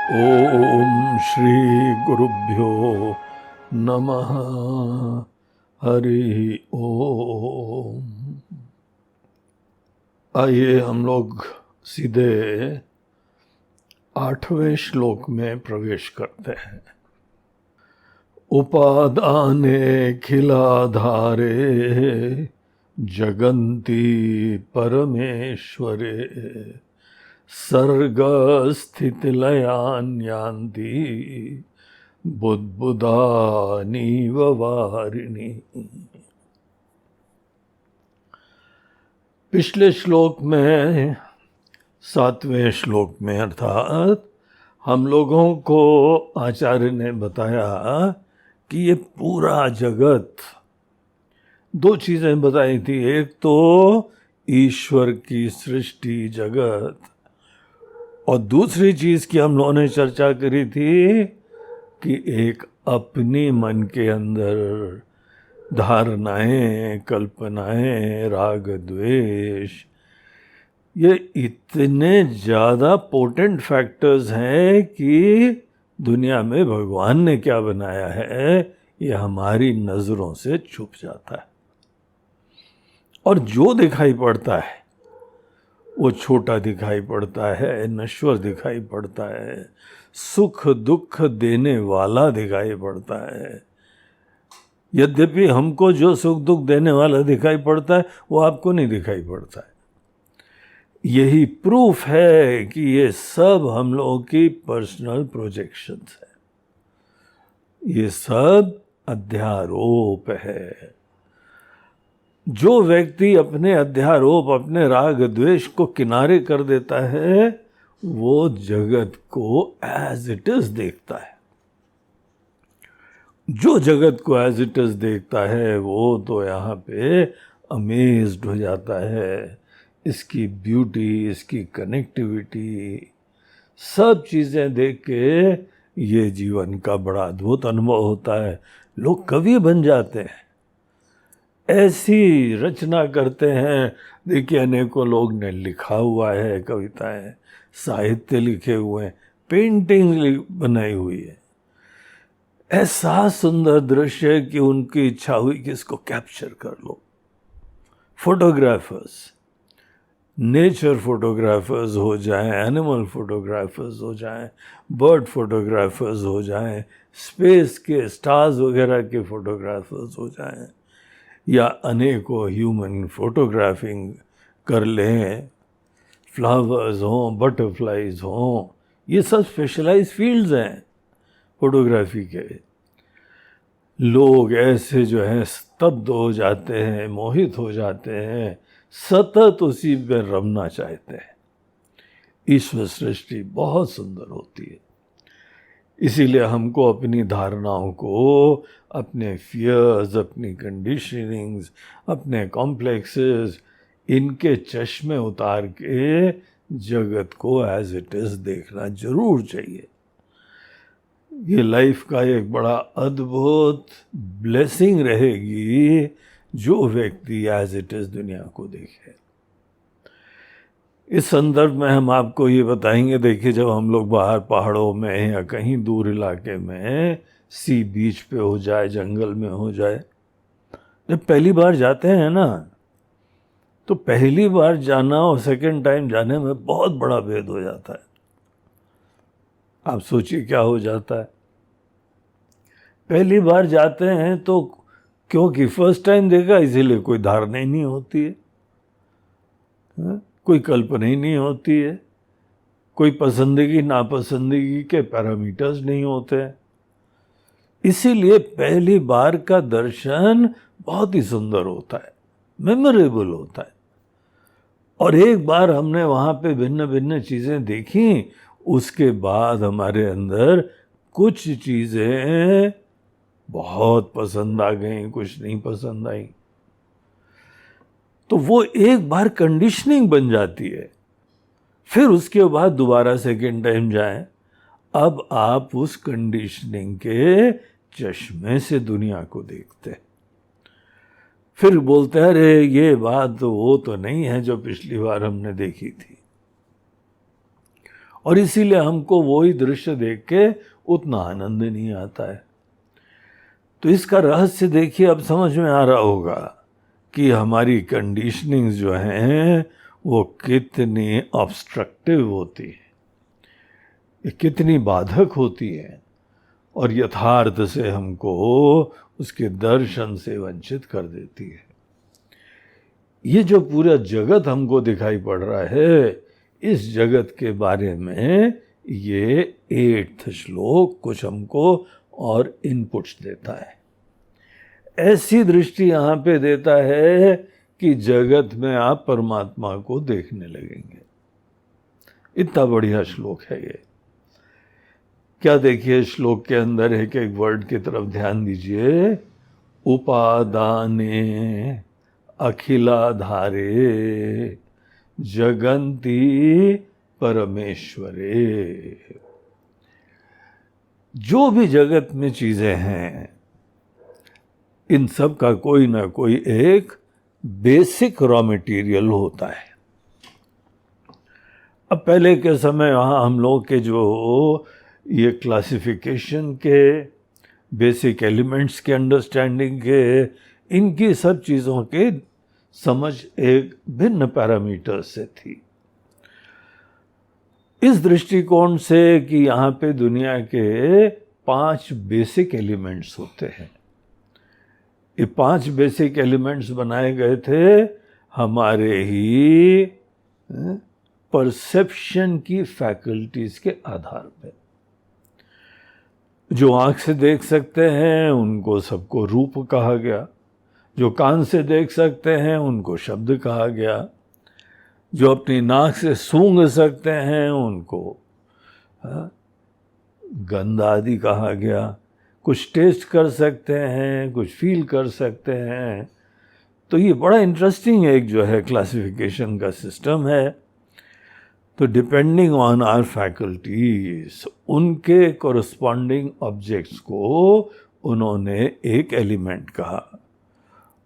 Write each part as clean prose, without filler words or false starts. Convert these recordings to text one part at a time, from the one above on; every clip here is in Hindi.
ओम श्री गुरुभ्यो नमः। हरि ओम। आइए हम लोग सीधे 8वें श्लोक में प्रवेश करते हैं। उपादाने खिलाधारे जगन्ति परमेश्वरे सर्गस्थितिलयान्यान्ति बुद्बुदानीव वारिणी। पिछले श्लोक में 7वें श्लोक में अर्थात हम लोगों को आचार्य ने बताया कि ये पूरा जगत, दो चीजें बताई थी। एक तो ईश्वर की सृष्टि जगत, और दूसरी चीज की हम लोगों ने चर्चा करी थी कि एक अपनी मन के अंदर धारणाएं, कल्पनाएं, राग द्वेष, ये इतने ज़्यादा पोटेंट फैक्टर्स हैं कि दुनिया में भगवान ने क्या बनाया है ये हमारी नज़रों से छुप जाता है। और जो दिखाई पड़ता है वो छोटा दिखाई पड़ता है, नश्वर दिखाई पड़ता है, सुख दुख देने वाला दिखाई पड़ता है। यद्यपि हमको जो सुख दुख देने वाला दिखाई पड़ता है वो आपको नहीं दिखाई पड़ता है। यही प्रूफ है कि ये सब हम लोगों की पर्सनल प्रोजेक्शंस है, ये सब अध्यारोप है। जो व्यक्ति अपने अध्यारोप, अपने राग द्वेष को किनारे कर देता है वो जगत को एज इट इज देखता है। जो जगत को एज इट इज देखता है वो तो यहाँ पे अमेज्ड हो जाता है। इसकी ब्यूटी, इसकी कनेक्टिविटी, सब चीज़ें देख के ये जीवन का बड़ा अद्भुत अनुभव होता है। लोग कवि बन जाते हैं, ऐसी रचना करते हैं। देखिए अनेकों लोग ने लिखा हुआ है, कविताएं, साहित्य लिखे हुए हैं, पेंटिंग बनाई हुई है। ऐसा सुंदर दृश्य कि उनकी इच्छा हुई कि इसको कैप्चर कर लो। फोटोग्राफर्स, नेचर फोटोग्राफर्स हो जाएं, एनिमल फोटोग्राफर्स हो जाएं, बर्ड फोटोग्राफर्स हो जाएं, स्पेस के स्टार्स वगैरह के फोटोग्राफर्स हो जाएं, या अनेकों ह्यूमन फोटोग्राफिंग कर लें, फ्लावर्स हों, बटरफ्लाइज हों, ये सब स्पेशलाइज फील्ड्स हैं फोटोग्राफी के। लोग ऐसे जो हैं स्तब्ध हो जाते हैं, मोहित हो जाते हैं, सतत उसी में रमना चाहते हैं। ईश्वर सृष्टि बहुत सुंदर होती है। इसीलिए हमको अपनी धारणाओं को, अपने फियर्स, अपनी कंडीशनिंग्स, अपने कॉम्प्लेक्सेस, इनके चश्मे उतार के जगत को एज इट इज देखना जरूर चाहिए। ये लाइफ का एक बड़ा अद्भुत ब्लेसिंग रहेगी जो व्यक्ति एज इट इज दुनिया को देखे। इस संदर्भ में हम आपको ये बताएंगे, देखिए जब हम लोग बाहर पहाड़ों में या कहीं दूर इलाके में सी बीच पे हो जाए, जंगल में हो जाए, जब पहली बार जाते हैं ना, तो पहली बार जाना और सेकंड टाइम जाने में बहुत बड़ा भेद हो जाता है। आप सोचिए क्या हो जाता है। पहली बार जाते हैं तो क्योंकि फर्स्ट टाइम देखा इसीलिए कोई धारणा ही नहीं होती है, कोई कल्पना ही नहीं होती है, कोई पसंदगी नापसंदगी के पैरामीटर्स नहीं होते हैं। इसीलिए पहली बार का दर्शन बहुत ही सुंदर होता है, मेमोरेबल होता है। और एक बार हमने वहाँ पे भिन्न भिन्न चीज़ें देखी, उसके बाद हमारे अंदर कुछ चीज़ें बहुत पसंद आ गई, कुछ नहीं पसंद आई। तो वो एक बार कंडीशनिंग बन जाती है। फिर उसके बाद दोबारा सेकेंड टाइम जाएं, अब आप उस कंडीशनिंग के चश्मे से दुनिया को देखते हैं। फिर बोलते हैं अरे ये बात तो वो तो नहीं है जो पिछली बार हमने देखी थी। और इसीलिए हमको वही दृश्य देख के उतना आनंद नहीं आता है। तो इसका रहस्य देखिए, अब समझ में आ रहा होगा कि हमारी कंडीशनिंग जो हैं वो कितनी ऑब्स्ट्रक्टिव होती है, ये कितनी बाधक होती है और यथार्थ से हमको उसके दर्शन से वंचित कर देती है। ये जो पूरा जगत हमको दिखाई पड़ रहा है, इस जगत के बारे में ये 8th श्लोक कुछ हमको और इनपुट्स देता है। ऐसी दृष्टि यहाँ पे देता है कि जगत में आप परमात्मा को देखने लगेंगे। इतना बढ़िया श्लोक है ये। क्या देखिए श्लोक के अंदर एक एक वर्ड की तरफ ध्यान दीजिए। उपादाने अखिलाधारे जगन्ति परमेश्वरे। जो भी जगत में चीजें हैं, इन सब का कोई ना कोई एक बेसिक रॉ मटेरियल होता है। अब पहले के समय वहाँ हम लोग के जो ये क्लासिफिकेशन के, बेसिक एलिमेंट्स के अंडरस्टैंडिंग के, इनकी सब चीज़ों के समझ एक भिन्न पैरामीटर से थी। इस दृष्टिकोण से कि यहाँ पे दुनिया के 5 बेसिक एलिमेंट्स होते हैं। ये 5 बेसिक एलिमेंट्स बनाए गए थे हमारे ही परसेप्शन की फैकल्टीज के आधार पे। जो आंख से देख सकते हैं उनको सबको रूप कहा गया, जो कान से देख सकते हैं उनको शब्द कहा गया, जो अपनी नाक से सूंघ सकते हैं उनको गंध आदि कहा गया, कुछ टेस्ट कर सकते हैं, कुछ फील कर सकते हैं। तो ये बड़ा इंटरेस्टिंग एक जो है क्लासिफिकेशन का सिस्टम है। तो डिपेंडिंग ऑन आवर फैकल्टीज, उनके कोरस्पॉन्डिंग ऑब्जेक्ट्स को उन्होंने एक एलिमेंट कहा,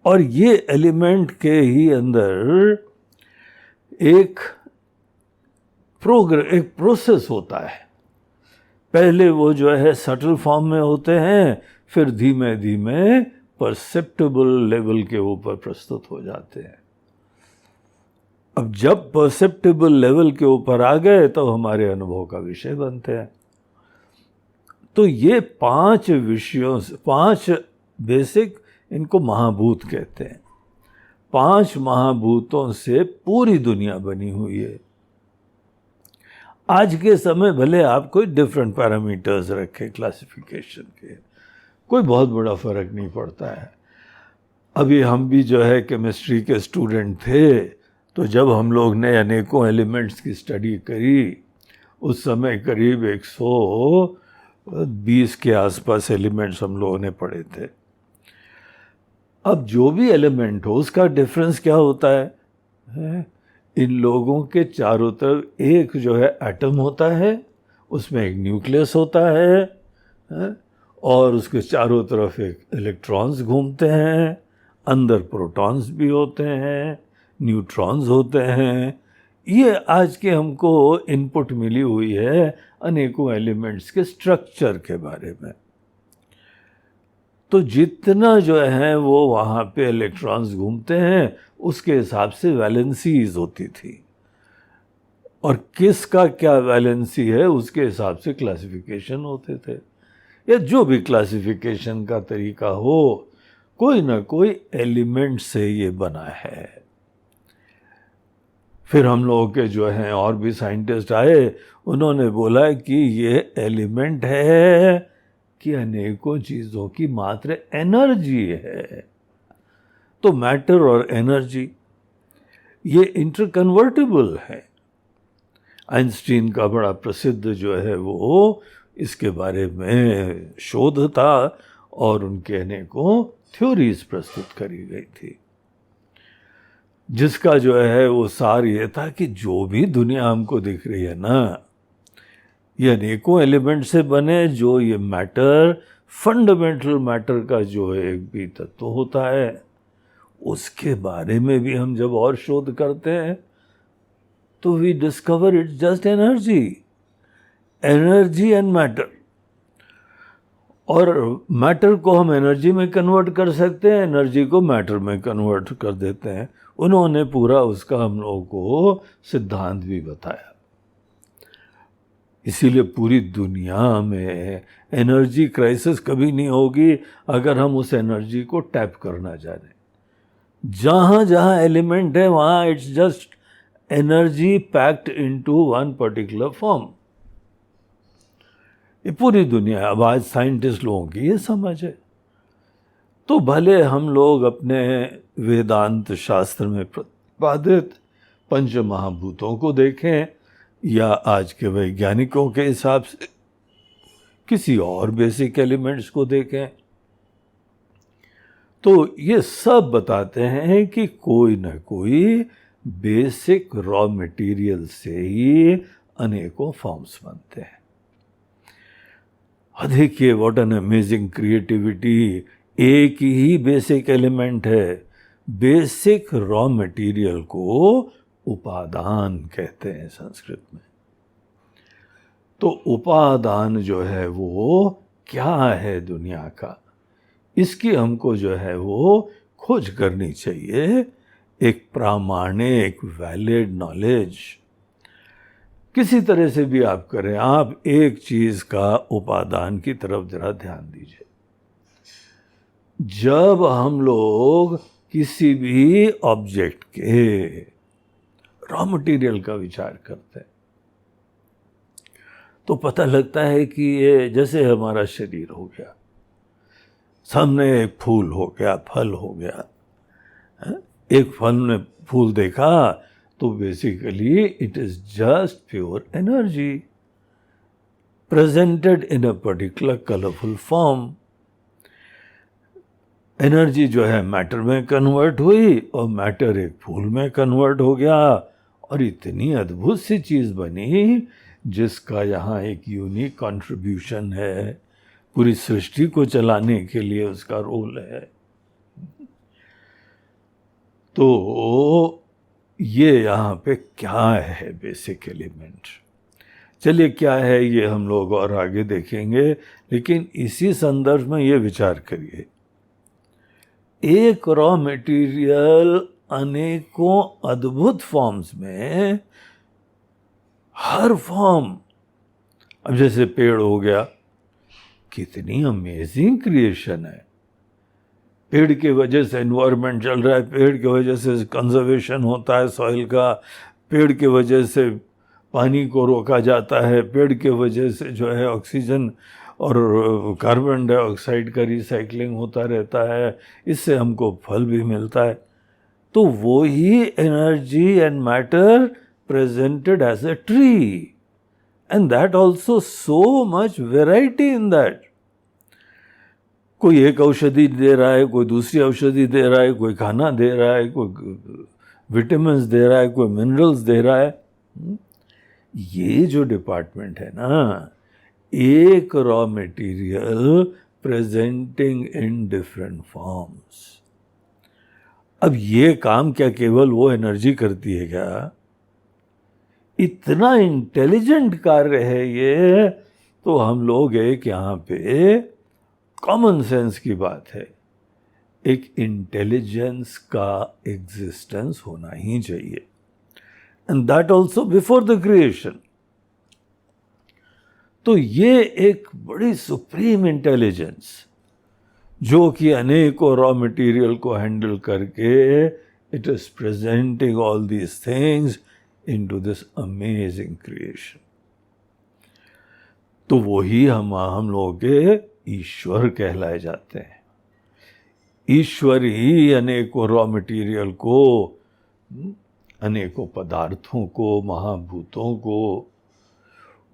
और ये एलिमेंट के ही अंदर एक प्रोसेस होता है। पहले वो जो है सटल फॉर्म में होते हैं, फिर धीमे धीमे परसेप्टेबल लेवल के ऊपर प्रस्तुत हो जाते हैं। अब जब परसेप्टेबल लेवल के ऊपर आ गए तो हमारे अनुभव का विषय बनते हैं। तो ये 5 विषयों से, 5 बेसिक, इनको महाभूत कहते हैं। 5 महाभूतों से पूरी दुनिया बनी हुई है। आज के समय भले आप कोई डिफरेंट पैरामीटर्स रखें क्लासिफिकेशन के, कोई बहुत बड़ा फर्क नहीं पड़ता है। अभी हम भी जो है केमिस्ट्री के स्टूडेंट थे, तो जब हम लोग ने अनेकों एलिमेंट्स की स्टडी करी, उस समय करीब 120 के आसपास एलिमेंट्स हम लोगों ने पढ़े थे। अब जो भी एलिमेंट हो उसका डिफरेंस क्या होता है? इन लोगों के चारों तरफ एक जो है एटम होता है, उसमें एक न्यूक्लियस होता है, और उसके चारों तरफ एक इलेक्ट्रॉन्स घूमते हैं, अंदर प्रोटॉन्स भी होते हैं, न्यूट्रॉन्स होते हैं। ये आज के हमको इनपुट मिली हुई है अनेकों एलिमेंट्स के स्ट्रक्चर के बारे में। तो जितना जो है वो वहाँ पे इलेक्ट्रॉन्स घूमते हैं, उसके हिसाब से वैलेंसीज होती थी, और किसका क्या वैलेंसी है उसके हिसाब से क्लासिफिकेशन होते थे। या जो भी क्लासिफिकेशन का तरीका हो, कोई ना कोई एलिमेंट से ये बना है। फिर हम लोगों के जो हैं और भी साइंटिस्ट आए, उन्होंने बोला कि ये एलिमेंट है कि अनेकों चीज़ों की मात्र एनर्जी है। तो मैटर और एनर्जी ये इंटरकन्वर्टिबल है। आइंस्टीन का बड़ा प्रसिद्ध जो है वो इसके बारे में शोध था, और उनके अनेकों थ्योरीज प्रस्तुत करी गई थी, जिसका जो है वो सार ये था कि जो भी दुनिया हमको दिख रही है ना, ये अनेकों एलिमेंट से बने। जो ये मैटर, फंडामेंटल मैटर का जो है एक भी तत्व होता है, उसके बारे में भी हम जब और शोध करते हैं तो we discover it's just energy. Energy and matter, और मैटर को हम एनर्जी में कन्वर्ट कर सकते हैं, एनर्जी को मैटर में कन्वर्ट कर देते हैं। उन्होंने पूरा उसका हम लोगों को सिद्धांत भी बताया। इसीलिए पूरी दुनिया में एनर्जी क्राइसिस कभी नहीं होगी अगर हम उस एनर्जी को टैप करना जाने। जहाँ जहाँ एलिमेंट है वहाँ it's just energy packed into one particular form. ये पूरी दुनिया, अब आज साइंटिस्ट लोगों की ये समझ है। तो भले हम लोग अपने वेदांत शास्त्र में प्रतिपादित पंच महाभूतों को देखें या आज के वैज्ञानिकों के हिसाब से किसी और बेसिक एलिमेंट्स को देखें, तो ये सब बताते हैं कि कोई न कोई बेसिक रॉ मटेरियल से ही अनेकों फॉर्म्स बनते हैं। देखिए व्हाट एन अमेजिंग क्रिएटिविटी। एक ही बेसिक एलिमेंट है, बेसिक रॉ मटेरियल को उपादान कहते हैं संस्कृत में। तो उपादान जो है वो क्या है दुनिया का, इसकी हमको जो है वो खोज करनी चाहिए। एक प्रामाणिक वैलिड नॉलेज किसी तरह से भी आप करें, आप एक चीज का उपादान की तरफ जरा ध्यान दीजिए। जब हम लोग किसी भी ऑब्जेक्ट के रॉ मटेरियल का विचार करते हैं तो पता लगता है कि ये जैसे हमारा शरीर हो गया, सामने एक फूल हो गया, फल हो गया। एक फल ने फूल देखा तो basically it is just pure energy presented in a particular colourful form. Energy जो है मैटर में कन्वर्ट हुई और मैटर एक फूल में कन्वर्ट हो गया और इतनी अद्भुत सी चीज बनी जिसका यहाँ एक यूनिक कंट्रीब्यूशन है, पूरी सृष्टि को चलाने के लिए उसका रोल है। तो ये यहाँ पे क्या है बेसिक एलिमेंट, चलिए क्या है ये हम लोग और आगे देखेंगे, लेकिन इसी संदर्भ में ये विचार करिए, एक रॉ मटेरियल अनेकों अद्भुत फॉर्म्स में, हर फॉर्म, अब जैसे पेड़ हो गया, कितनी अमेजिंग क्रिएशन है। पेड़ की वजह से एनवायरनमेंट चल रहा है, पेड़ की वजह से कंजर्वेशन होता है सॉइल का, पेड़ की वजह से पानी को रोका जाता है, पेड़ की वजह से जो है ऑक्सीजन और कार्बन डाइऑक्साइड का रिसाइकलिंग होता रहता है, इससे हमको फल भी मिलता है। तो वो ही energy and matter presented as a tree, and that also so much variety in that. कोई एक औषधि दे रहा है, कोई दूसरी औषधि दे रहा है, कोई खाना दे रहा है, कोई विटामिन्स दे रहा है, कोई मिनरल्स दे रहा है। ये जो डिपार्टमेंट है ना, एक raw material presenting in different forms. अब ये काम क्या केवल वो एनर्जी करती है क्या? इतना इंटेलिजेंट कार्य है ये। तो हम लोग एक यहाँ पे कॉमन सेंस की बात है, एक इंटेलिजेंस का एग्जिस्टेंस होना ही चाहिए, and that also before the creation. तो ये एक बड़ी सुप्रीम इंटेलिजेंस जो कि अनेकों रॉ मटेरियल को हैंडल करके it is presenting all these things into this amazing creation. तो वही हम लोग के ईश्वर कहलाए जाते हैं। ईश्वर ही अनेकों रॉ मटेरियल को, अनेकों पदार्थों को, महाभूतों को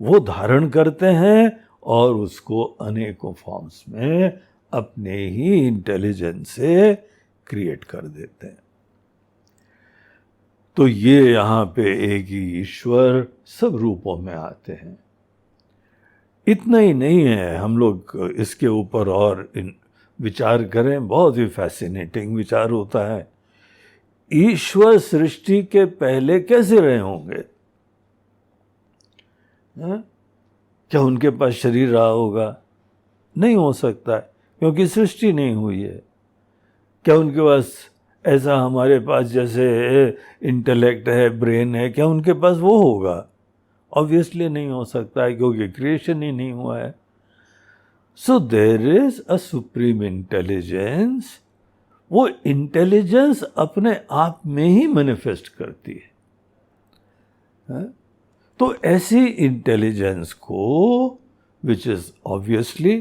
वो धारण करते हैं और उसको अनेकों फॉर्म्स में अपने ही इंटेलिजेंस से क्रिएट कर देते हैं। तो ये यहाँ पे एक ही ईश्वर सब रूपों में आते हैं। इतना ही नहीं है, हम लोग इसके ऊपर और विचार करें, बहुत ही फैसिनेटिंग विचार होता है। ईश्वर सृष्टि के पहले कैसे रहे होंगे? क्या उनके पास शरीर रहा होगा? नहीं हो सकता है, क्योंकि सृष्टि नहीं हुई है। क्या उनके पास ऐसा हमारे पास जैसे इंटेलेक्ट है, ब्रेन है, क्या उनके पास वो होगा? ऑब्वियसली नहीं हो सकता है, क्योंकि क्रिएशन ही नहीं हुआ है। So there is a supreme intelligence. वो इंटेलिजेंस अपने आप में ही मैनिफेस्ट करती है। तो ऐसी इंटेलिजेंस को, विच इज ऑब्वियसली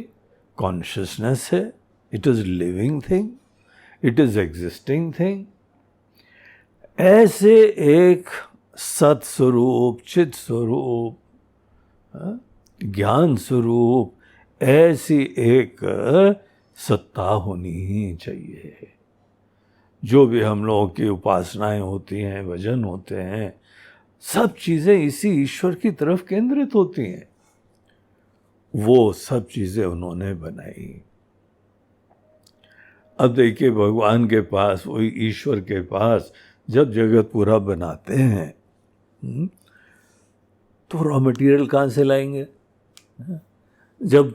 कॉन्शियसनेस है, it is living thing, it is existing thing, ऐसे एक सत स्वरूप, चित स्वरूप, ज्ञान स्वरूप, ऐसी एक सत्ता होनी ही चाहिए। जो भी हम लोगों की उपासनाएं होती हैं, भजन होते हैं, सब चीजें इसी ईश्वर की तरफ केंद्रित होती हैं। वो सब चीजें उन्होंने बनाई। अब देखिए, भगवान के पास, वही ईश्वर के पास जब जगत पूरा बनाते हैं तो रॉ मटेरियल कहाँ से लाएंगे? जब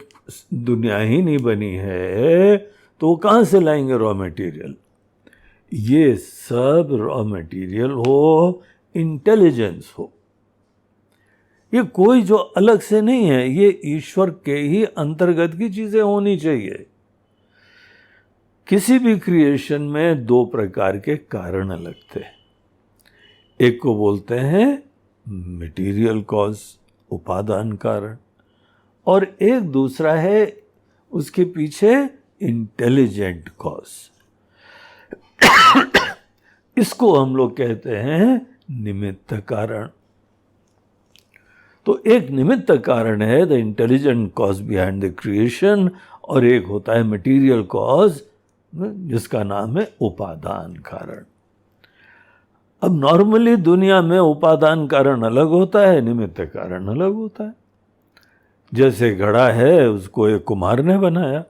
दुनिया ही नहीं बनी है तो वो कहाँ से लाएंगे रॉ मटेरियल? ये सब रॉ मटेरियल हो, इंटेलिजेंस हो, ये कोई जो अलग से नहीं है, ये ईश्वर के ही अंतर्गत की चीजें होनी चाहिए। किसी भी क्रिएशन में दो प्रकार के कारण अलग थे। एक को बोलते हैं मटेरियल कॉज, उपादान कारण, और एक दूसरा है उसके पीछे इंटेलिजेंट कॉज। इसको हम लोग कहते हैं निमित्त कारण। तो एक निमित्त कारण है the intelligent cause behind the creation, और एक होता है मटेरियल कॉज, जिसका नाम है उपादान कारण। अब नॉर्मली दुनिया में उपादान कारण अलग होता है, निमित्त कारण अलग होता है। जैसे घड़ा है, उसको एक कुम्हार ने बनाया,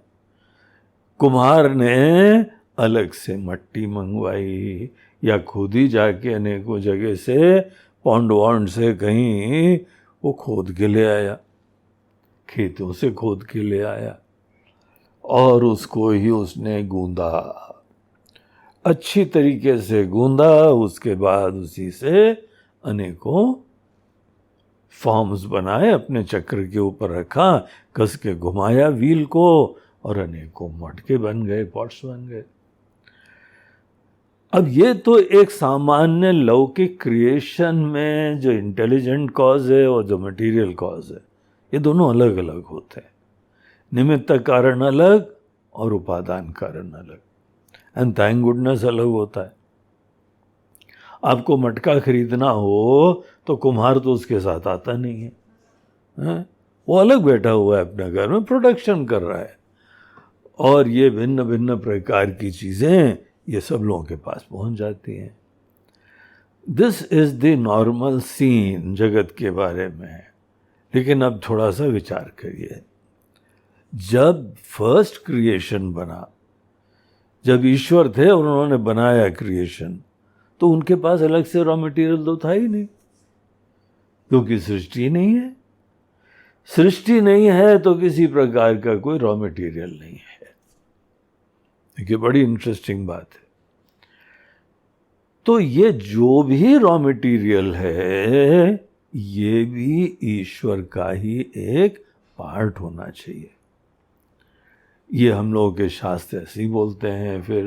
कुम्हार ने अलग से मट्टी मंगवाई या खुद ही जाके अनेकों जगह से पौंड वॉन्ड से कहीं वो खोद के ले आया, खेतों से खोद के ले आया, और उसको ही उसने गूंदा, अच्छी तरीके से गूंदा। उसके बाद उसी से अनेकों फॉर्म्स बनाए, अपने चक्र के ऊपर रखा, कस के घुमाया व्हील को, और अनेकों मटके बन गए, पॉट्स बन गए। अब ये तो एक सामान्य लौकिक क्रिएशन में जो इंटेलिजेंट कॉज है और जो मटेरियल कॉज है, ये दोनों अलग अलग होते हैं। निमित्त कारण अलग और उपादान कारण अलग, एंड थैंक गुडनेस अलग होता है। आपको मटका खरीदना हो तो कुम्हार तो उसके साथ आता नहीं है, वो अलग बैठा हुआ है अपने घर में, प्रोडक्शन कर रहा है, और ये भिन्न भिन्न प्रकार की चीजें ये सब लोगों के पास पहुंच जाती हैं। This is the normal scene जगत के बारे में। लेकिन अब थोड़ा सा विचार करिए, जब फर्स्ट क्रिएशन बना, जब ईश्वर थे और उन्होंने बनाया क्रिएशन, तो उनके पास अलग से रॉ मटेरियल तो था ही नहीं, क्योंकि सृष्टि नहीं है। सृष्टि नहीं है तो किसी प्रकार का कोई रॉ मटेरियल नहीं है। देखिए, बड़ी इंटरेस्टिंग बात है। तो ये जो भी रॉ मटेरियल है, ये भी ईश्वर का ही एक पार्ट होना चाहिए। ये हम लोगों के शास्त्र ऐसे ही बोलते हैं फिर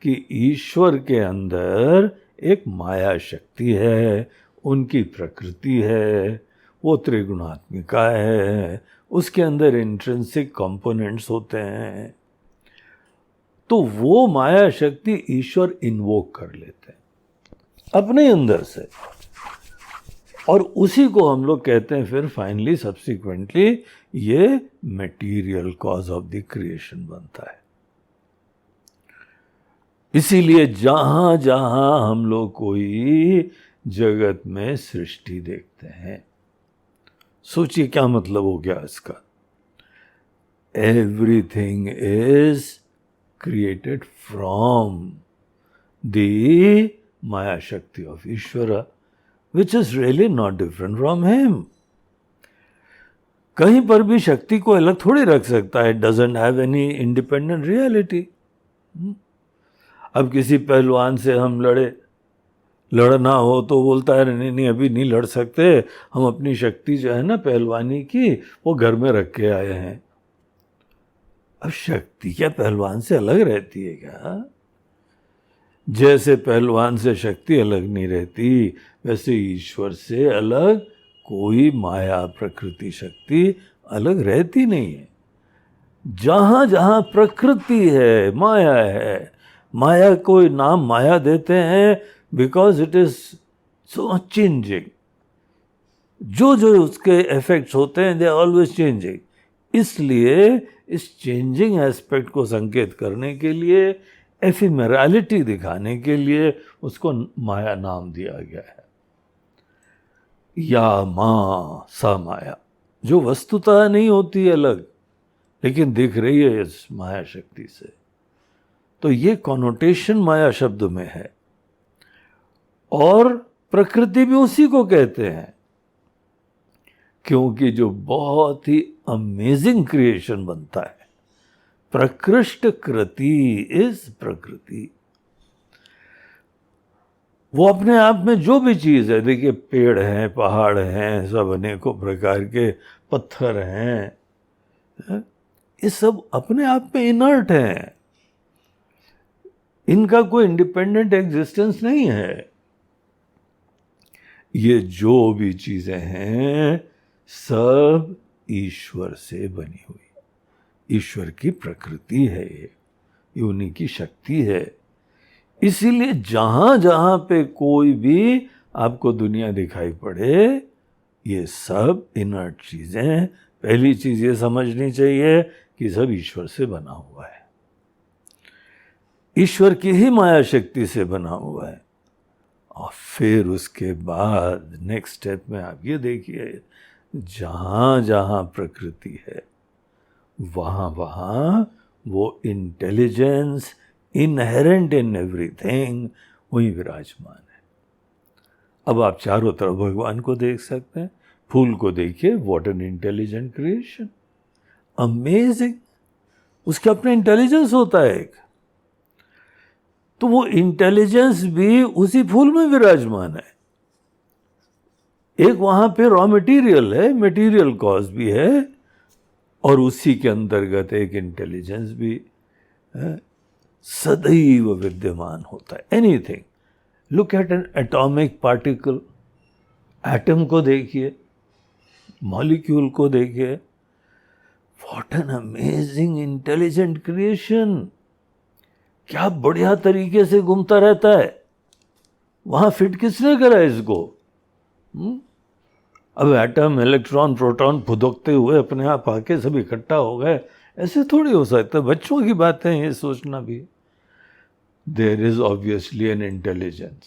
कि ईश्वर के अंदर एक माया शक्ति है, उनकी प्रकृति है, वो त्रिगुणात्मिका है, उसके अंदर इंट्रिंसिक कंपोनेंट्स होते हैं। तो वो माया शक्ति ईश्वर इन्वोक कर लेते हैं अपने अंदर से, और उसी को हम लोग कहते हैं फिर फाइनली सब्सिक्वेंटली ये material cause of the creation बनता है। इसीलिए जहां जहां हम लोग कोई जगत में सृष्टि देखते हैं, सोचिए क्या मतलब हो गया इसका। Everything is created from the Maya Shakti of Ishvara, which is really not different from him. कहीं पर भी शक्ति को अलग थोड़ी रख सकता है, doesn't have any independent reality. अब किसी पहलवान से हम लड़ना हो तो बोलता है नहीं नहीं अभी नहीं लड़ सकते, हम अपनी शक्ति जो है ना पहलवानी की वो घर में रख के आए हैं। अब शक्ति क्या पहलवान से अलग रहती है क्या? जैसे पहलवान से शक्ति अलग नहीं रहती, वैसे ईश्वर से अलग कोई माया प्रकृति शक्ति अलग रहती नहीं है। जहां जहां प्रकृति है माया है। माया को नाम माया देते हैं because it is so changing. जो जो उसके इफेक्ट्स होते हैं दे आर ऑलवेज चेंजिंग। इसलिए इस चेंजिंग एस्पेक्ट को संकेत करने के लिए, एफिमेरलिटी दिखाने के लिए उसको माया नाम दिया गया है। या मां सा माया, जो वस्तुतः नहीं होती अलग लेकिन दिख रही है इस माया शक्ति से। तो ये कॉनोटेशन माया शब्द में है। और प्रकृति भी उसी को कहते हैं, क्योंकि जो बहुत ही अमेजिंग क्रिएशन बनता है, प्रकृष्ट कृति इज प्रकृति। वो अपने आप में जो भी चीज है, देखिए पेड़ हैं, पहाड़ हैं, सब अनेकों प्रकार के पत्थर हैं, ये सब अपने आप में इनर्ट हैं। इनका कोई इंडिपेंडेंट एग्जिस्टेंस नहीं है। ये जो भी चीजें हैं सब ईश्वर से बनी हुई, ईश्वर की प्रकृति है, ये उन्हीं की शक्ति है। इसीलिए जहां जहां पे कोई भी आपको दुनिया दिखाई पड़े, ये सब इनर्ट चीजें। पहली चीज ये समझनी चाहिए कि सब ईश्वर से बना हुआ है, ईश्वर की ही माया शक्ति से बना हुआ है। और फिर उसके बाद नेक्स्ट स्टेप में आप ये देखिए, जहां जहां प्रकृति है वहां वहां वो इंटेलिजेंस इनहेरेंट इन एवरीथिंग वही विराजमान है। अब आप चारों तरफ भगवान को देख सकते हैं। फूल को देखिए, what an intelligent creation, amazing. उसका अपना इंटेलिजेंस होता है एक, तो वो इंटेलिजेंस भी उसी फूल में विराजमान है। एक वहां पे रॉ मटेरियल है, मटेरियल कॉज भी है, और उसी के अंतर्गत एक इंटेलिजेंस भी है, सदैव विद्यमान होता है। Anything, look at N atomic particle, atom को देखिए, मॉलिक्यूल को देखिए, what an amazing intelligent creation. क्या बढ़िया तरीके से घूमता रहता है। वहां फिट किसने करा इसको? अब एटम, इलेक्ट्रॉन, प्रोटॉन फुदकते हुए अपने आप आके सब इकट्ठा हो गए, ऐसे थोड़ी हो सकता। बच्चों की बातें ये सोचना भी। There is obviously an intelligence,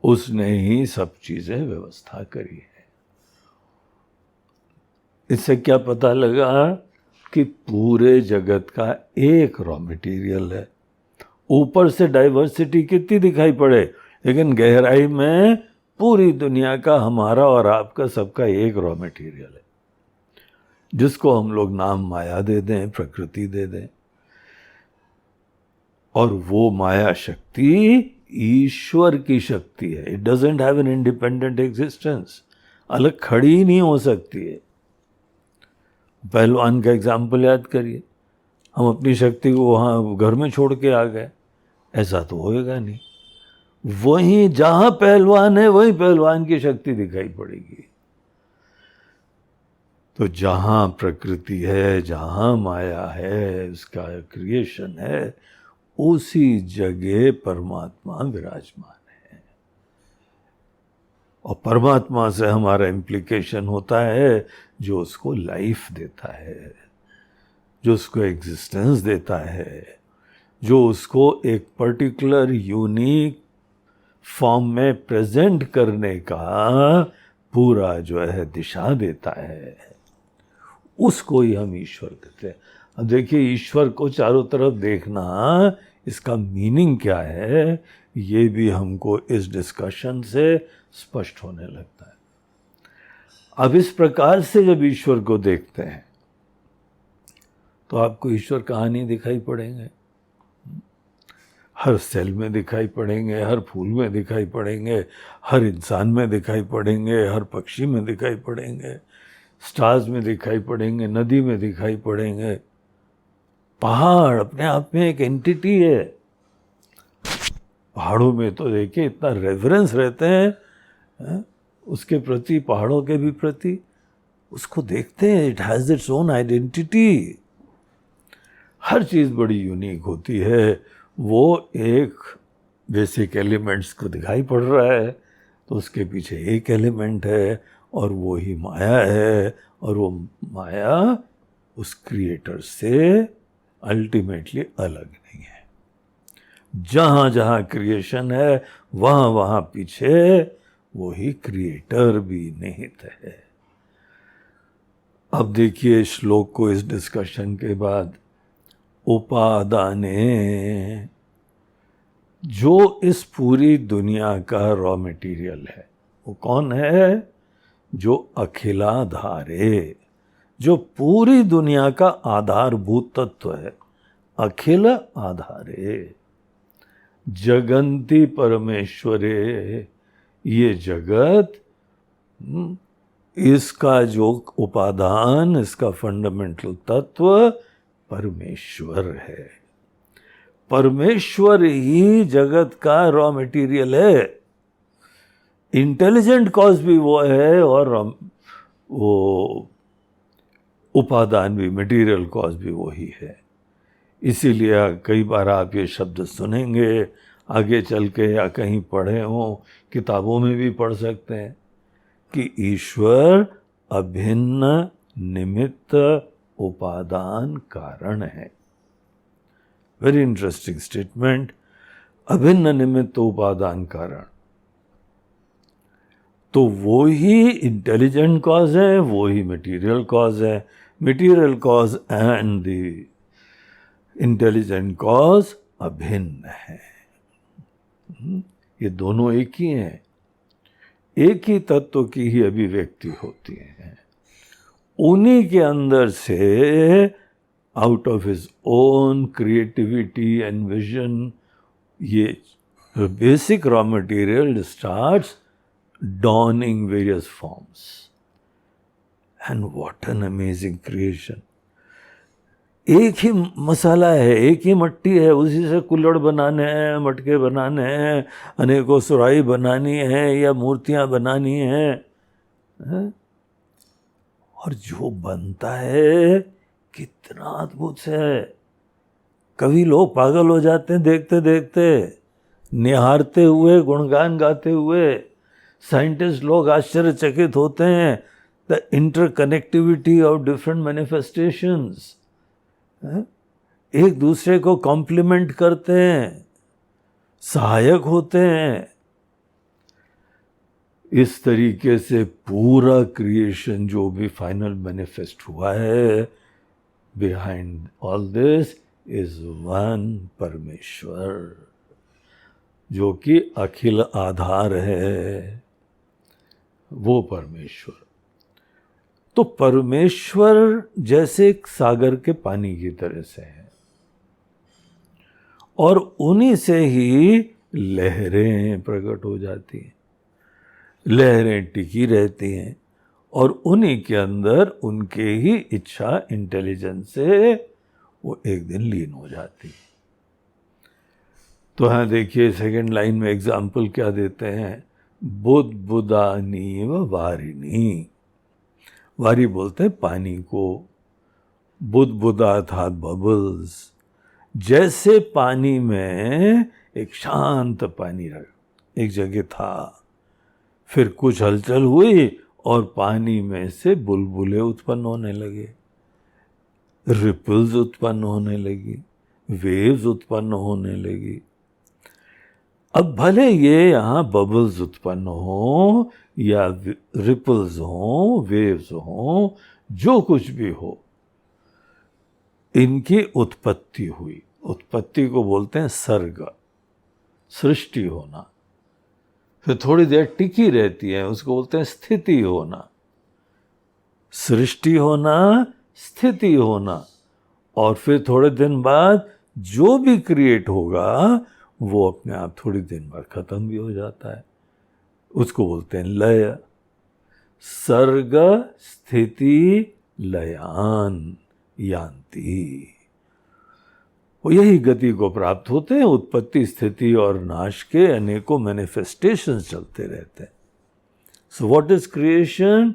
उसने ही सब चीजें व्यवस्था करी है। इससे क्या पता लगा कि पूरे जगत का एक रॉ मटेरियल है। ऊपर से डाइवर्सिटी कितनी दिखाई पड़े, लेकिन गहराई में पूरी दुनिया का, हमारा और आपका सबका एक रॉ मटेरियल है, जिसको हम लोग नाम माया दे दें, प्रकृति दे दें। और वो माया शक्ति ईश्वर की शक्ति है। It doesn't have an independent existence, अलग खड़ी ही नहीं हो सकती है। पहलवान का एग्जाम्पल याद करिए, हम अपनी शक्ति को वहाँ घर में छोड़ के आ गए, ऐसा तो होएगा नहीं। वहीं जहां पहलवान है वहीं पहलवान की शक्ति दिखाई पड़ेगी। तो जहां प्रकृति है, जहां माया है, उसका क्रिएशन है, उसी जगह परमात्मा विराजमान है। और परमात्मा से हमारा इम्प्लीकेशन होता है जो उसको लाइफ देता है, जो उसको एग्जिस्टेंस देता है, जो उसको एक पर्टिकुलर यूनिक फॉर्म में प्रेजेंट करने का पूरा जो है दिशा देता है, उसको ही हम ईश्वर कहते हैं। अब देखिए, ईश्वर को चारों तरफ देखना, इसका मीनिंग क्या है, ये भी हमको इस डिस्कशन से स्पष्ट होने लगता है। अब इस प्रकार से जब ईश्वर को देखते हैं तो आपको ईश्वर कहाँ नहीं दिखाई पड़ेंगे? हर सेल में दिखाई पड़ेंगे, हर फूल में दिखाई पड़ेंगे, हर इंसान में दिखाई पड़ेंगे, हर पक्षी में दिखाई पड़ेंगे, स्टार्स में दिखाई पड़ेंगे, नदी में दिखाई पड़ेंगे। पहाड़ अपने आप में एक एंटिटी है। पहाड़ों में तो देखिए इतना रेफरेंस रहते हैं उसके प्रति, पहाड़ों के भी प्रति, उसको देखते हैं, it has its own identity. हर चीज़ बड़ी यूनिक होती है। वो एक बेसिक एलिमेंट्स को दिखाई पड़ रहा है तो उसके पीछे एक एलिमेंट है और वो ही माया है, और वो माया उस क्रिएटर से अल्टीमेटली अलग नहीं है। जहाँ जहाँ क्रिएशन है वहाँ वहाँ पीछे वही क्रिएटर भी निहित है। अब देखिए श्लोक को इस डिस्कशन के बाद, उपादाने, जो इस पूरी दुनिया का रॉ मटेरियल है वो कौन है? जो अखिलाधारे, जो पूरी दुनिया का आधारभूत तत्व है, अखिल आधारे। जगंती परमेश्वरे, ये जगत, इसका जो उपादान, इसका फंडामेंटल तत्व परमेश्वर है। परमेश्वर ही जगत का रॉ मटेरियल है। इंटेलिजेंट कॉज भी वो है और वो उपादान भी, मटेरियल कॉज भी वही है। इसीलिए कई बार आप ये शब्द सुनेंगे आगे चल के, या कहीं पढ़े हों, किताबों में भी पढ़ सकते हैं कि ईश्वर अभिन्न निमित्त उपादान कारण है। वेरी इंटरेस्टिंग स्टेटमेंट, अभिन्न निमित्त उपादान कारण। तो वो ही इंटेलिजेंट कॉज है, वो ही मटीरियल कॉज है। Material cause and the intelligent cause अभिन्न है। ये दोनों एक ही हैं, एक ही तत्व की ही अभिव्यक्ति होती है। उन्हीं के अंदर से, out of his own creativity and vision, ये basic raw material starts dawning various forms. And what an amazing creation. एक ही मसाला है, एक ही मट्टी है, उसी से कुल्हड़ बनाने हैं, मटके बनाने हैं, अनेकों सुराही बनानी है या मूर्तियां बनानी हैं, और जो बनता है कितना अद्भुत है। कभी लोग पागल हो जाते हैं देखते देखते, निहारते हुए, गुणगान गाते हुए। साइंटिस्ट लोग आश्चर्यचकित होते हैं, the interconnectivity of different manifestations, एक दूसरे को कॉम्प्लीमेंट करते हैं, सहायक होते हैं। इस तरीके से पूरा क्रिएशन जो भी फाइनल मैनिफेस्ट हुआ है, behind all this is one परमेश्वर, जो कि अखिल आधार है, वो परमेश्वर। तो परमेश्वर जैसे एक सागर के पानी की तरह से है, और उन्हीं से ही लहरें प्रकट हो जाती हैं, लहरें टिकी रहती हैं, और उन्हीं के अंदर उनके ही इच्छा, इंटेलिजेंस से वो एक दिन लीन हो जाती है। तो हाँ देखिए सेकंड लाइन में एग्जाम्पल क्या देते हैं, बुदबुदानीव वारिणी। वारी बोलते हैं पानी को, बुदबुदा था बबल्स। जैसे पानी में एक शांत पानी एक जगह था, फिर कुछ हलचल हुई और पानी में से बुलबुले उत्पन्न होने लगे, रिपल्स उत्पन्न होने लगी, वेव्स उत्पन्न होने लगी। अब भले ये यहाँ बबल्स उत्पन्न हो या रिपल्स हो, वेव्स हो, जो कुछ भी हो, इनकी उत्पत्ति हुई। उत्पत्ति को बोलते हैं सर्ग, सृष्टि होना। फिर थोड़ी देर टिकी रहती है, उसको बोलते हैं स्थिति होना। सृष्टि होना, स्थिति होना, और फिर थोड़े दिन बाद जो भी क्रिएट होगा वो अपने आप थोड़ी दिन बाद खत्म भी हो जाता है। उसको बोलते हैं लय। सर्ग स्थिति लयान यान्ति। वो यही गति को प्राप्त होते हैं। उत्पत्ति, स्थिति और नाश के अनेकों मैनिफेस्टेशंस चलते रहते हैं। So what is creation?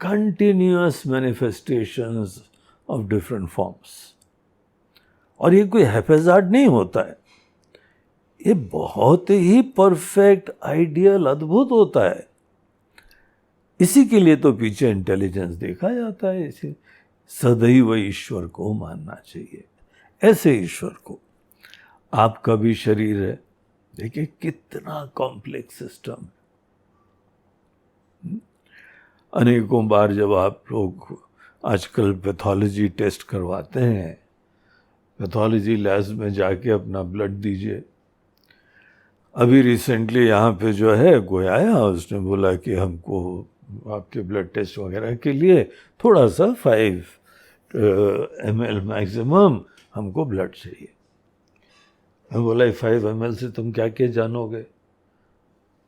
Continuous manifestations of different forms. और ये कोई हैफेजार्ड नहीं होता है, ये बहुत ही परफेक्ट, आइडियल, अद्भुत होता है। इसी के लिए तो पीछे इंटेलिजेंस देखा जाता है। इसी सदैव ईश्वर को मानना चाहिए, ऐसे ईश्वर को। आपका भी शरीर है, देखिए कितना कॉम्प्लेक्स सिस्टम। अनेकों बार जब आप लोग आजकल पैथोलॉजी टेस्ट करवाते हैं, पैथोलॉजी लैब्स में जाके अपना ब्लड दीजिए। अभी रिसेंटली यहाँ पे जो है कोई आया, उसने बोला कि हमको आपके ब्लड टेस्ट वगैरह के लिए थोड़ा सा 5 ml मैक्सिमम हमको ब्लड चाहिए। मैं बोला 5 ml से तुम क्या क्या जानोगे?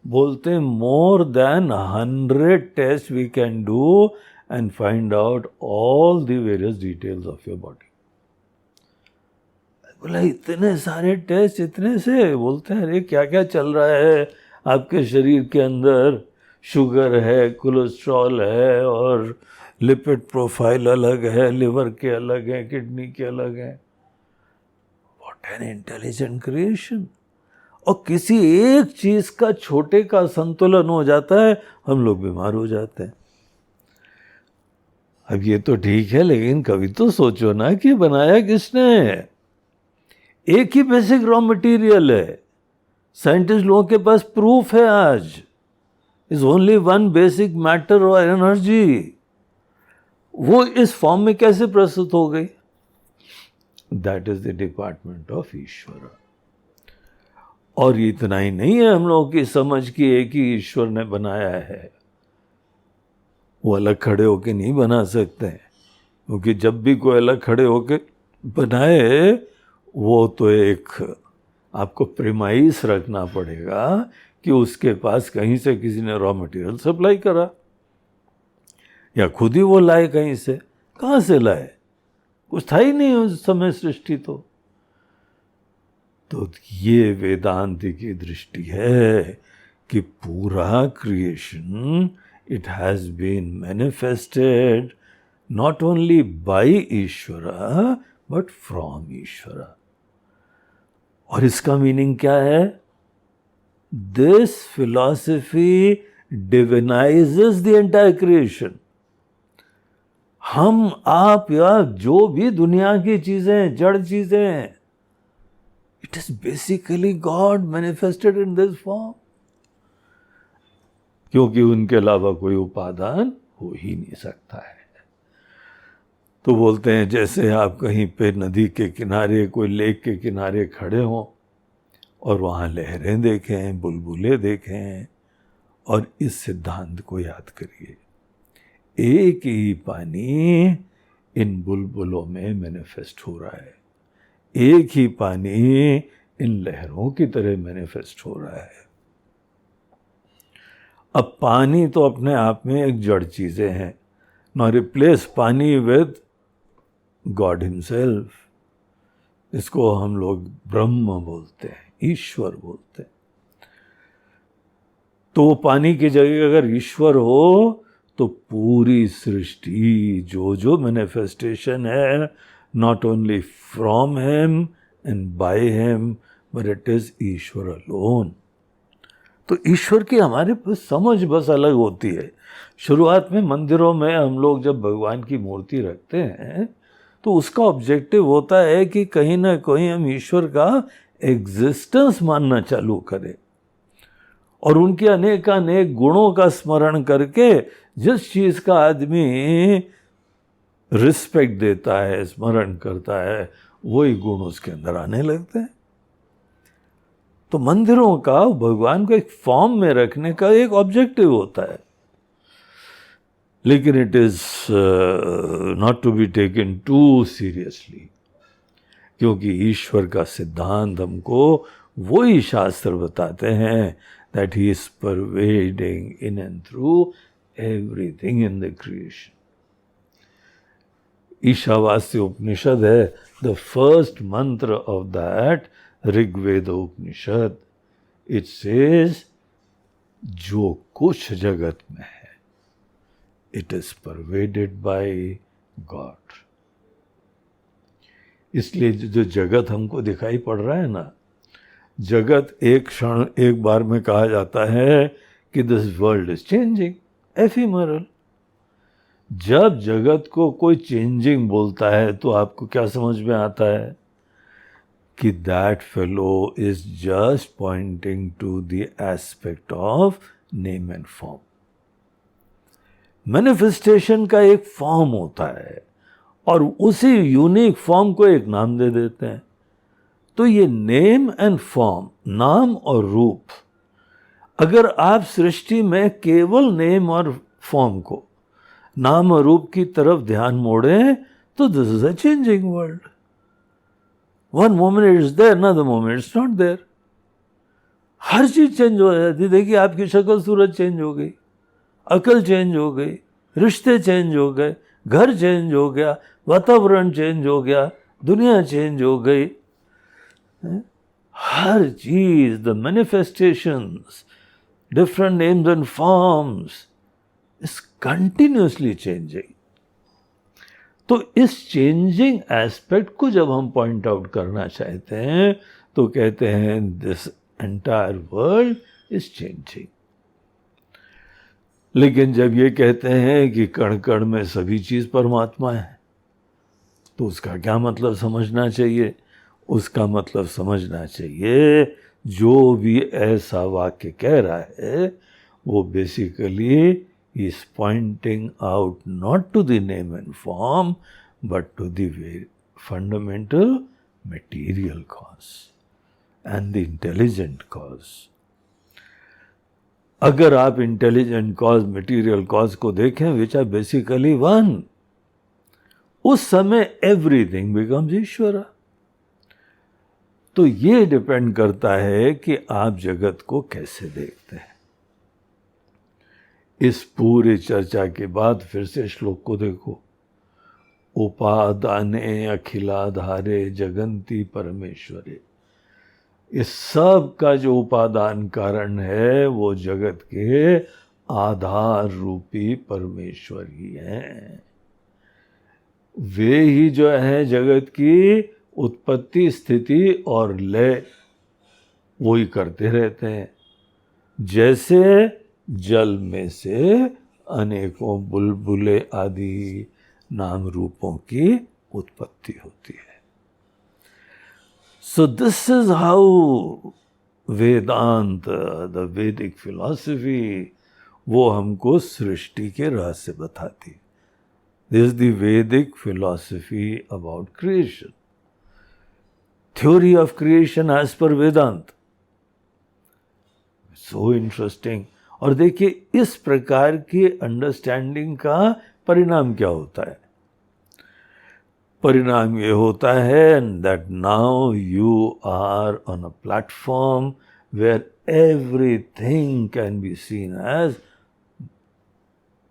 बोलते more than 100 test we can do and find out all the various details of your body. बोला इतने सारे टेस्ट, इतने से? बोलते हैं अरे क्या क्या चल रहा है आपके शरीर के अंदर, शुगर है, कोलेस्ट्रॉल है, और लिपिड प्रोफाइल अलग है, लिवर के अलग है, किडनी के अलग है। What an intelligent creation. और किसी एक चीज का छोटे का संतुलन हो जाता है, हम लोग बीमार हो जाते हैं। अब ये तो ठीक है, लेकिन कभी तो सोचो ना कि बनाया किसने? एक ही बेसिक रॉ मटेरियल है। साइंटिस्ट लोगों के पास प्रूफ है आज। Is only one basic matter और एनर्जी। वो इस फॉर्म में कैसे प्रस्तुत हो गई? That is the department of ईश्वर। और इतना ही नहीं है हम लोगों की समझ की एक ही ईश्वर ने बनाया है। वो अलग खड़े होके नहीं बना सकते, क्योंकि जब भी कोई अलग खड़े होके बनाए, वो तो एक आपको प्रीमाइस रखना पड़ेगा कि उसके पास कहीं से किसी ने रॉ मटेरियल सप्लाई करा, या खुद ही वो लाए कहीं से। कहाँ से लाए? कुछ था ही नहीं उस समय सृष्टि। तो ये वेदांत की दृष्टि है कि पूरा creation it has been manifested not only by ईश्वर बट फ्रॉम ईश्वर। और इसका मीनिंग क्या है? This philosophy divinizes the entire creation. हम, आप, या जो भी दुनिया की चीजें, जड़ चीजें हैं, it is basically God manifested in this form. क्योंकि उनके अलावा कोई उपादान हो ही नहीं सकता है। तो बोलते हैं जैसे आप कहीं पे नदी के किनारे, कोई लेक के किनारे खड़े हों और वहाँ लहरें देखें, बुलबुले देखें, और इस सिद्धांत को याद करिए, एक ही पानी इन बुलबुलों में मैनिफेस्ट हो रहा है, एक ही पानी इन लहरों की तरह मैनिफेस्ट हो रहा है। अब पानी तो अपने आप में एक जड़ चीजें हैं। नाउ रिप्लेस पानी विद गॉड हिमसेल्फ। इसको हम लोग ब्रह्म बोलते हैं, ईश्वर बोलते हैं। तो पानी की जगह अगर ईश्वर हो तो पूरी सृष्टि, जो जो मैनिफेस्टेशन है, not only from him and by him but it is Ishwar alone. तो ईश्वर की हमारे समझ बस अलग होती है। शुरुआत में मंदिरों में हम लोग जब भगवान की मूर्ति रखते हैं तो उसका ऑब्जेक्टिव होता है कि कहीं ना कहीं हम ईश्वर का एग्जिस्टेंस मानना चालू करें, और उनके अनेकानेक गुणों का स्मरण करके जिस चीज का आदमी रिस्पेक्ट देता है, स्मरण करता है, वही गुण उसके अंदर आने लगते हैं। तो मंदिरों का भगवान को एक फॉर्म में रखने का एक ऑब्जेक्टिव होता है। लेकिन it is not to be taken too seriously, क्योंकि ईश्वर का सिद्धांत हमको वही शास्त्र बताते हैं that he is pervading in and through everything in the creation. Ishavasya Upanishad है the first mantra of that Rigveda Upanishad. It says जो कुछ जगत में है it is pervaded by God. इसलिए जो जगत हमको दिखाई पड़ रहा है ना, जगत एक क्षण एक बार में कहा जाता है कि this world is changing, ephemeral. जब जगत को कोई चेंजिंग बोलता है तो आपको क्या समझ में आता है कि that fellow is just pointing to the aspect of name and form. Manifestation का एक फॉर्म होता है और उसी यूनिक फॉर्म को एक नाम दे देते हैं. तो ये नेम एंड फॉर्म, नाम और रूप, अगर आप सृष्टि में केवल नेम और फॉर्म को, नाम और रूप की तरफ ध्यान मोड़ें तो this is a changing world. One moment it's there, another moment it's not there. हर चीज चेंज हो जाती. देखिए आपकी शक्ल सूरत चेंज हो गई, अकल चेंज हो गई, रिश्ते चेंज हो गए, घर चेंज हो गया, वातावरण चेंज हो गया, दुनिया चेंज हो गई. हर चीज, the manifestations, different names and forms is continuously changing. तो इस चेंजिंग एस्पेक्ट को जब हम पॉइंट आउट करना चाहते हैं तो कहते हैं this entire world is changing. लेकिन जब ये कहते हैं कि कण कण में सभी चीज परमात्मा है, तो उसका क्या मतलब समझना चाहिए? उसका मतलब समझना चाहिए जो भी ऐसा वाक्य कह रहा है वो basically is pointing out not to the name and form but to the fundamental material cause and the intelligent cause. अगर आप इंटेलिजेंट कॉज, मटेरियल कॉज को देखें, विच आर बेसिकली वन, उस समय एवरीथिंग बिकम्स ईश्वर. तो ये डिपेंड करता है कि आप जगत को कैसे देखते हैं. इस पूरी चर्चा के बाद फिर से श्लोक को देखो. उपादाने अखिलाधारे जगंती परमेश्वरे. इस सब का जो उपादान कारण है वो जगत के आधार रूपी परमेश्वर ही हैं. वे ही जो है जगत की उत्पत्ति, स्थिति और लय वो ही करते रहते हैं. जैसे जल में से अनेकों बुलबुले आदि नाम रूपों की उत्पत्ति होती है. So this is how Vedanta, the Vedic philosophy, वो हमको सृष्टि के रहस्य बताती. This is the Vedic philosophy about creation. Theory of creation as per Vedanta. So interesting. और देखिए इस प्रकार की अंडरस्टैंडिंग का परिणाम क्या होता है? परिणाम ये होता है that now you are on a platform where everything can be seen as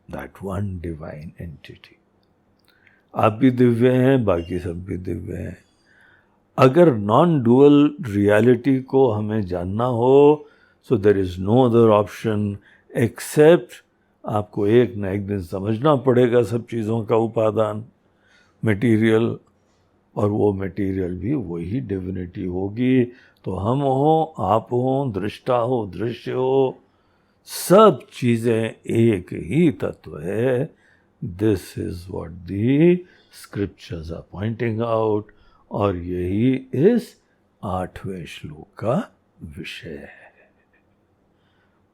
that one divine entity. आप भी दिव्य हैं, बाकी सब भी दिव्य हैं. अगर नॉन डुअल रियलिटी को हमें जानना हो so there is no other option except आपको एक न एक दिन समझना पड़ेगा सब चीज़ों का उपादान, मटेरियल, और वो मटेरियल भी वही डिविनिटी होगी. तो हम हो, आप हो, दृष्टा हो, दृश्य हो, सब चीज़ें एक ही तत्व है. This is what the scriptures are pointing out. और यही इस 8वें श्लोक का विषय है.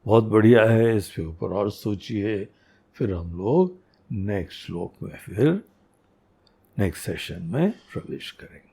बहुत बढ़िया है, इसके ऊपर और सोचिए. फिर हम लोग नेक्स्ट श्लोक में फिर नेक्स्ट सेशन में प्रवेश करेंगे.